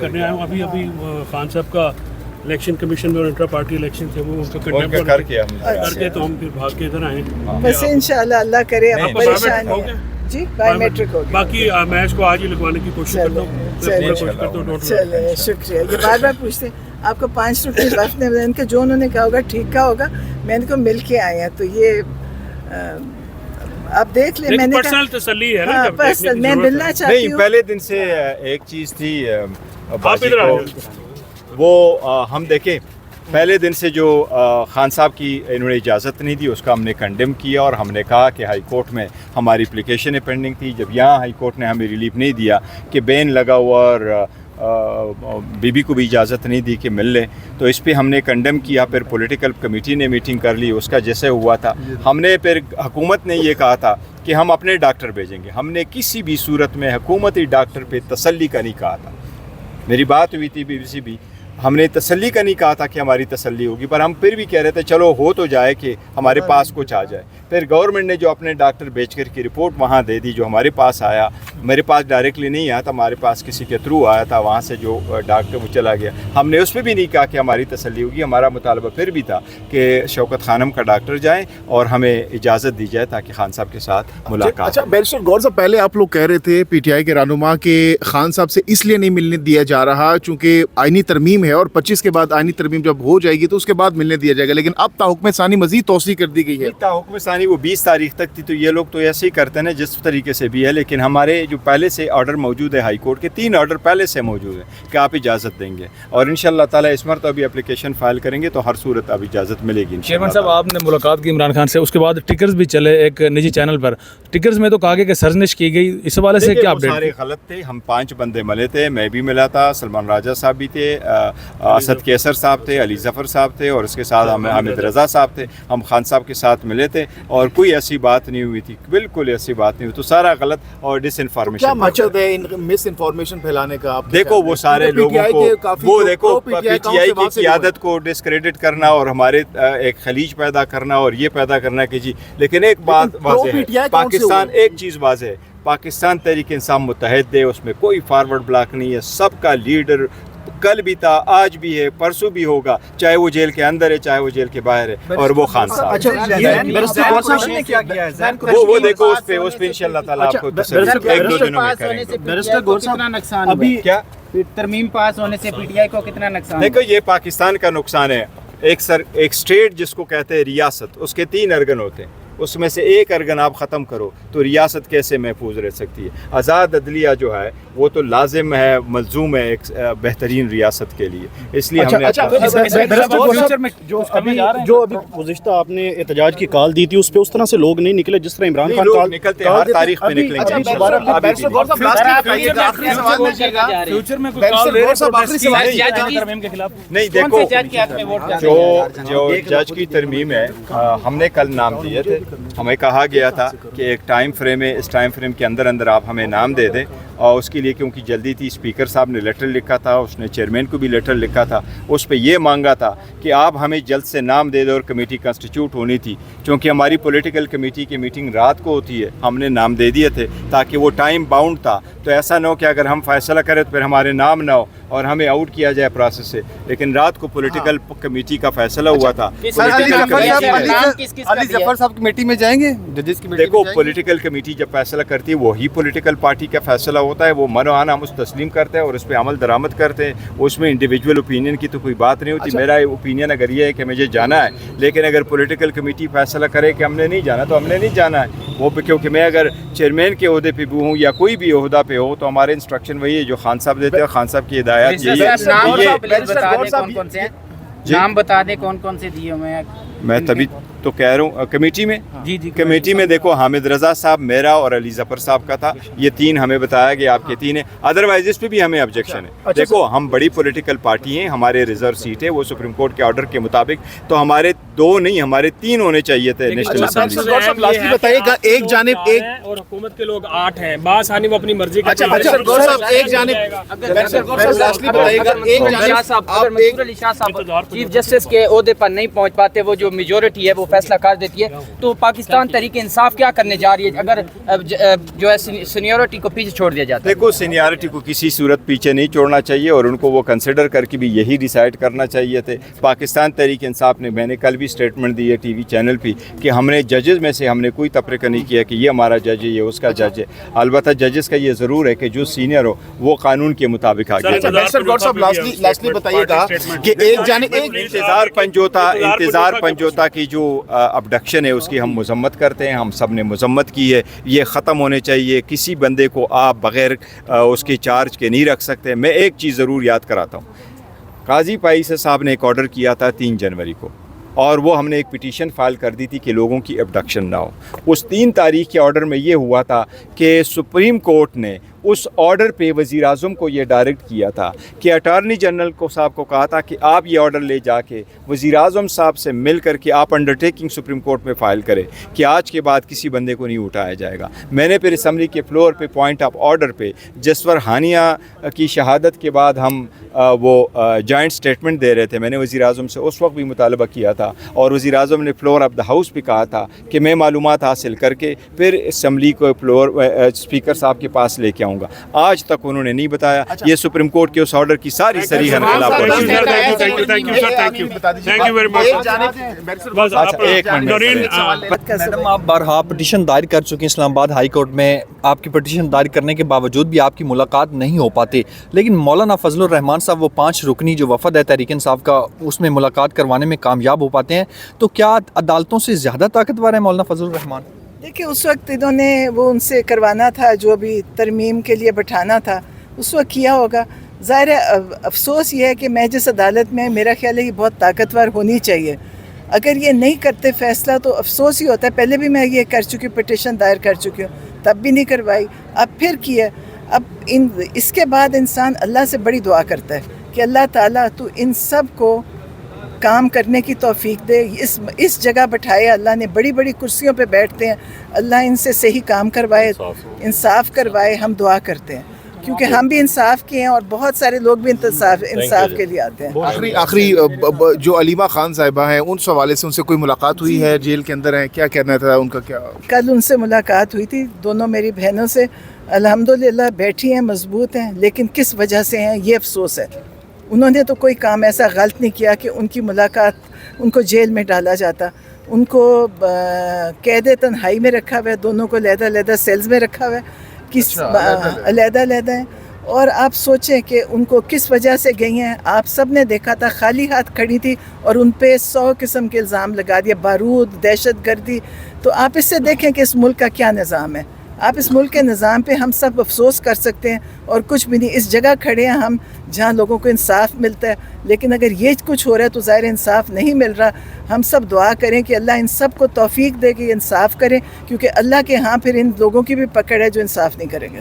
کرنے آیا ہوں ابھی خان صاحب کا الیکشن کمیشن میں انٹرا پارٹی الیکشن تھے وہ ان کا کنڈیم کر کے تو ہم پھر بھاگ کے ادھر آئے ہیں. بس انشاءاللہ اللہ کرے آپ پریشان ہیں جی بایو میٹرک ہو گیا. باقی میں اس کو آج ہی لگوانے کی کوشش کرتا ہوں. چلے شکریہ. یہ بار بار پوچھتے ہیں آپ کو 5 روپے وقت نے ان کے جو انہوں نے کہا ہوگا ٹھیک کہا ہوگا. میں ان کو مل کے آئے ہیں تو یہ آپ دیکھ لیں. میں نے پرسنل تسلی ہے نا پرسنل میں ملنا چاہتی ہوں. پہلے دن سے ایک چیز تھی وہ ہم دیکھیں پہلے دن سے جو خان صاحب کی انہوں نے اجازت نہیں دی اس کا ہم نے کنڈیم کیا اور ہم نے کہا کہ ہائی کورٹ میں ہماری اپلیکیشنیں پینڈنگ تھی. جب یہاں ہائی کورٹ نے ہمیں ریلیف نہیں دیا کہ بین لگا ہوا اور بی بی کو بھی اجازت نہیں دی کہ مل لیں تو اس پہ ہم نے کنڈیم کیا. پھر پولیٹیکل کمیٹی نے میٹنگ کر لی اس کا جیسے ہوا تھا. ہم نے پھر حکومت نے یہ کہا تھا کہ ہم اپنے ڈاکٹر بھیجیں گے. ہم نے کسی بھی صورت میں حکومتی ڈاکٹر پہ تسلی کا نہیں کہا تھا. میری بات ہوئی تھی بی بی سی بھی ہم نے تسلی کا نہیں کہا تھا کہ ہماری تسلی ہوگی پر ہم پھر بھی کہہ رہے تھے چلو ہو تو جائے کہ ہمارے پاس کچھ آ جائے. پھر گورنمنٹ نے جو اپنے ڈاکٹر بھیج کر کی رپورٹ وہاں دے دی جو ہمارے پاس آیا. میرے پاس ڈائریکٹلی نہیں آیا تھا ہمارے پاس کسی کے تھرو آیا تھا وہاں سے جو ڈاکٹر وہ چلا گیا. ہم نے اس پہ بھی نہیں کہا کہ ہماری تسلی ہوگی. ہمارا مطالبہ پھر بھی تھا کہ شوکت خانم کا ڈاکٹر جائیں اور ہمیں اجازت دی جائے تاکہ خان صاحب کے ساتھ ملاقات. اچھا بیرسٹر گور صاحب پہلے آپ لوگ کہہ رہے تھے پی ٹی آئی کے رہنما کہ خان صاحب سے اس لیے نہیں ملنے دیا جا رہا چونکہ آئینی ترمیم ہے اور 25 کے بعد آئینی ترمیم جب ہو جائے گی تو اس کے بعد ملنے دیا جائے گا. لیکن اب تا حکم ثانی مزید توسیع کر دی گئی ہے. تا حکم ثانی وہ 20 تاریخ تک تھی تو یہ لوگ تو ایسے ہی کرتے ہیں جس طریقے سے بھی ہے. لیکن ہمارے جو پہلے سے آرڈر موجود ہے ہائی کورٹ کے 3 آرڈر پہلے سے موجود ہیں کہ آپ اجازت دیں گے اور انشاءاللہ تعالی اس مرتبہ ابھی اپلیکیشن فائل کریں گے تو ہر صورت اب اجازت ملے گی. چیئرمین صاحب آپ نے ملاقات کی عمران خان سے اس کے بعد ٹکرز بھی چلے ایک نجی چینل پر. ٹکرز میں تو کہا گیا کہ سرزنش کی گئی. اس حوالے سے کیا اپڈیٹ؟ سارے غلط تھے. ہم 5 بندے ملے تھے. میں بھی ملا تھا. سلمان راجہ صاحب بھی تھے. اسد کیسر صاحب تھے. علی ظفر صاحب تھے اور اس کے ساتھ حامد رضا صاحب تھے. ہم خان صاحب کے ساتھ ملے تھے اور کوئی ایسی بات نہیں ہوئی تھی. بالکل ایسی بات نہیں ہوئی. تو سارا غلط اور ڈس انفارمیشن. کیا مقصد ہے مس انفارمیشن پھیلانے کا؟ آپ دیکھو وہ سارے لوگوں کو وہ دیکھو پی ٹی آئی کی قیادت کو ڈسکریڈٹ کرنا اور ہمارے ایک خلیج پیدا کرنا اور یہ پیدا کرنا کہ جی. لیکن ایک بات واضح ہے پاکستان ایک چیز واضح ہے پاکستان تحریک انصاف متحد ہے. اس میں کوئی فارورڈ بلاک نہیں ہے. سب کا لیڈر کل بھی تھا آج بھی ہے پرسوں بھی ہوگا چاہے وہ جیل کے اندر ہے چاہے وہ جیل کے باہر ہے اور وہ خان صاحب. وہ دیکھو اس پہ انشاءاللہ تعالیٰ آپ کو 1-2 دنوں میں کریں گے. ابھی کیا ترمیم پاس ہونے سے پی ٹی آئی کو کتنا نقصان؟ دیکھو یہ پاکستان کا نقصان ہے. ایک اسٹیٹ جس کو کہتے ہیں ریاست اس کے 3 ارگن ہوتے ہیں. اس میں سے ایک ارگن آپ ختم کرو تو ریاست کیسے محفوظ رہ سکتی ہے؟ آزاد عدلیہ جو ہے وہ تو لازم ہے ملزوم ہے ایک بہترین ریاست کے لیے. اس لیے ہم نے جو ابھی گزشتہ آپ نے احتجاج کی کال دی تھی اس پہ اس طرح سے لوگ نہیں نکلے جس طرح عمران خان کال نکلتے ہر تاریخ میں نکلیں گے. نہیں دیکھو جو جج کی ترمیم ہے ہم نے کل نام دیے تھے. ہمیں کہا گیا تھا کہ ایک ٹائم فریم ہے اس ٹائم فریم کے اندر آپ ہمیں نام دے دیں اور اس کے لیے کیونکہ جلدی تھی اسپیکر صاحب نے لیٹر لکھا تھا اس نے چیئرمین کو بھی لیٹر لکھا تھا. اس پہ یہ مانگا تھا کہ آپ ہمیں جلد سے نام دے دیں اور کمیٹی کنسٹیٹیوٹ ہونی تھی چونکہ ہماری پولیٹیکل کمیٹی کی میٹنگ رات کو ہوتی ہے. ہم نے نام دے دیے تھے تاکہ وہ ٹائم باؤنڈ تھا تو ایسا نہ ہو کہ اگر ہم فیصلہ کریں تو پھر ہمارے نام نہ ہو اور ہمیں آؤٹ کیا جائے پروسیس سے. لیکن رات کو پولیٹیکل کمیٹی کا فیصلہ ہوا تھا. علی ظفر صاحب کمیٹی میں جائیں گے ججز کی دیکھو پولیٹیکل کمیٹی جب فیصلہ کرتی ہے وہی پولیٹیکل پارٹی کا فیصلہ ہوتا ہے. وہ منوانا ہم اس تسلیم کرتے ہیں اور اس پہ عمل درآمد کرتے ہیں. اس میں انڈیویجول اوپینین کی تو کوئی بات نہیں ہوتی. میرا اوپینین اگر یہ ہے کہ مجھے جانا ہے لیکن اگر پولیٹیکل کمیٹی فیصلہ کرے کہ ہم نے نہیں جانا تو ہم نے نہیں جانا ہے. وہ کیونکہ میں اگر چیئرمین کے عہدے پہ بھی ہوں یا کوئی بھی عہدہ پہ ہو تو ہمارے انسٹرکشن وہی ہے جو خان صاحب دیتے ہیں. خان صاحب کی ہدایت یہی ہے. نام بتا دیں کون کون سے دیے ہوئے ہیں. میں تبھی تو کہہ رہا ہوں کمیٹی میں کمیٹی میں دیکھو حامد رضا صاحب میرا اور علی ظفر صاحب کا تھا. یہ 3 ہمیں بتایا کہ آپ کے 3 ہیں. ادروائز اس پہ بھی ہمیں آبجیکشن ہے. دیکھو ہم بڑی پولیٹیکل پارٹی ہیں. ہمارے ریزرو سیٹ ہے وہ سپریم کورٹ کے آرڈر کے مطابق تو ہمارے 2 نہیں ہمارے 3 ہونے چاہیے تھے نیشنل اسمبلی. بتائیے گا ایک جانب ایک اور حکومت کے لوگ 8 ہیں بآسانی وہ اپنی مرضی کا. چیف جسٹس کے عہدے پر نہیں پہنچ پاتے وہ جو میجورٹی ہے وہ فیصلہ کر دیتی ہے، تو پاکستان تحریک انصاف کیا کرنے جا رہی ہے اگر جو ہے سینیورٹی کو پیچھے چھوڑ دیا جاتا ہے؟ دیکھو سینیارٹی کو کسی صورت پیچھے نہیں چھوڑنا چاہیے اور ان کو وہ کنسیڈر کر کے بھی یہی ڈیسائیڈ کرنا چاہیے تھے. پاکستان تحریک انصاف نے، میں نے کل بھی اسٹیٹمنٹ دی ہے ٹی وی چینل پہ کہ ہم نے ججز میں سے ہم نے کوئی تفریقہ نہیں کیا کہ یہ ہمارا جج ہے یہ اس کا جج ہے. البتہ ججز کا یہ ضرور ہے کہ جو سینئر ہو وہ قانون کے مطابق آگے چلے. لاسٹلی بتائیے گا کہ ایک جانب انتظار پنجوتا کی جو ابڈکشن ہے اس کی ہم مذمت کرتے ہیں، ہم سب نے مذمت کی ہے. یہ ختم ہونے چاہیے. کسی بندے کو آپ بغیر اس کے چارج کے نہیں رکھ سکتے. میں ایک چیز ضرور یاد کراتا ہوں، قاضی پائیسا صاحب نے ایک آرڈر کیا تھا 3 جنوری کو، اور وہ ہم نے ایک پٹیشن فائل کر دی تھی کہ لوگوں کی ابڈکشن نہ ہو. اس 3 تاریخ کے آرڈر میں یہ ہوا تھا کہ سپریم کورٹ نے اس آرڈر پہ وزیر اعظم کو یہ ڈائریکٹ کیا تھا کہ اٹارنی جنرل کو صاحب کو کہا تھا کہ آپ یہ آرڈر لے جا کے وزیر اعظم صاحب سے مل کر کے آپ انڈرٹیکنگ سپریم کورٹ میں فائل کریں کہ آج کے بعد کسی بندے کو نہیں اٹھایا جائے گا. میں نے پھر اسمبلی کے فلور پہ پوائنٹ آف آرڈر پہ جسور ہانیہ کی شہادت کے بعد ہم وہ جوائنٹ اسٹیٹمنٹ دے رہے تھے. میں نے وزیر اعظم سے اس وقت بھی مطالبہ کیا تھا اور وزیر اعظم نے فلور آف دا ہاؤس پہ کہا تھا کہ میں معلومات حاصل کر کے پھر اسمبلی کو فلور اسپیکر صاحب کے پاس لے کے آؤں گا. آج تک انہوں نے نہیں بتایا. یہ سپریم کورٹ کے اس آرڈر کی ساری صریح خلاف ورزی ہے. میڈم آپ بارہا پٹیشن دائر کر چکے ہیں اسلام آباد ہائی کورٹ میں. آپ کی پٹیشن دائر کرنے کے باوجود بھی آپ کی ملاقات نہیں ہو پاتی، لیکن مولانا فضل الرحمان صاحب وہ 5 رکنی جو وفد ہے تحریک انصاف کا اس میں ملاقات کروانے میں کامیاب ہو پاتے ہیں. تو کیا عدالتوں سے زیادہ طاقتور ہے مولانا فضل الرحمان؟ دیکھیے اس وقت انہوں نے وہ ان سے کروانا تھا جو بھی ترمیم کے لیے بٹھانا تھا اس وقت کیا ہوگا. ظاہر ہے افسوس یہ ہے کہ میں جس عدالت میں میرا خیال ہے کہ بہت طاقتور ہونی چاہیے، اگر یہ نہیں کرتے فیصلہ تو افسوس ہی ہوتا ہے. پہلے بھی میں یہ کر چکی پٹیشن دائر کر چکی ہوں، تب بھی نہیں کروائی، اب پھر کیا. اب اس کے بعد انسان اللہ سے بڑی دعا کرتا ہے کہ اللہ تعالیٰ تو ان سب کو کام کرنے کی توفیق دے. اس جگہ بٹھائے اللہ نے، بڑی بڑی کرسیوں پہ بیٹھتے ہیں، اللہ ان سے صحیح کام کروائے، انصاف کروائے. ہم دعا کرتے ہیں کیونکہ ہم بھی انصاف کے ہیں اور بہت سارے لوگ بھی انصاف کے لیے آتے ہیں. آخری جو علیمہ خان صاحبہ ہیں ان حوالے سے ان سے کوئی ملاقات ہوئی ہے؟ جیل کے اندر ہیں، کیا کہنا تھا ان کا؟ کیا کل ان سے ملاقات ہوئی تھی، دونوں میری بہنوں سے. الحمدللہ بیٹھی ہیں، مضبوط ہیں، لیکن کس وجہ سے ہیں یہ افسوس ہے. انہوں نے تو کوئی کام ایسا غلط نہیں کیا کہ ان کی ملاقات ان کو جیل میں ڈالا جاتا. ان کو قید تنہائی میں رکھا ہوا ہے، دونوں کو علیحدہ سیلز میں رکھا ہوا ہے، علیحدہ ہیں. اور آپ سوچیں کہ ان کو کس وجہ سے گئی ہیں. آپ سب نے دیکھا تھا خالی ہاتھ کھڑی تھی اور ان پہ 100 قسم کے الزام لگا دیا، بارود، دہشت گردی. تو آپ اس سے دیکھیں کہ اس ملک کا کیا نظام ہے. آپ اس ملک کے نظام پہ ہم سب افسوس کر سکتے ہیں اور کچھ بھی نہیں. اس جگہ کھڑے ہیں ہم جہاں لوگوں کو انصاف ملتا ہے، لیکن اگر یہ کچھ ہو رہا ہے تو ظاہر انصاف نہیں مل رہا. ہم سب دعا کریں کہ اللہ ان سب کو توفیق دے کہ یہ انصاف کریں، کیونکہ اللہ کے ہاں پھر ان لوگوں کی بھی پکڑ ہے جو انصاف نہیں کریں گے.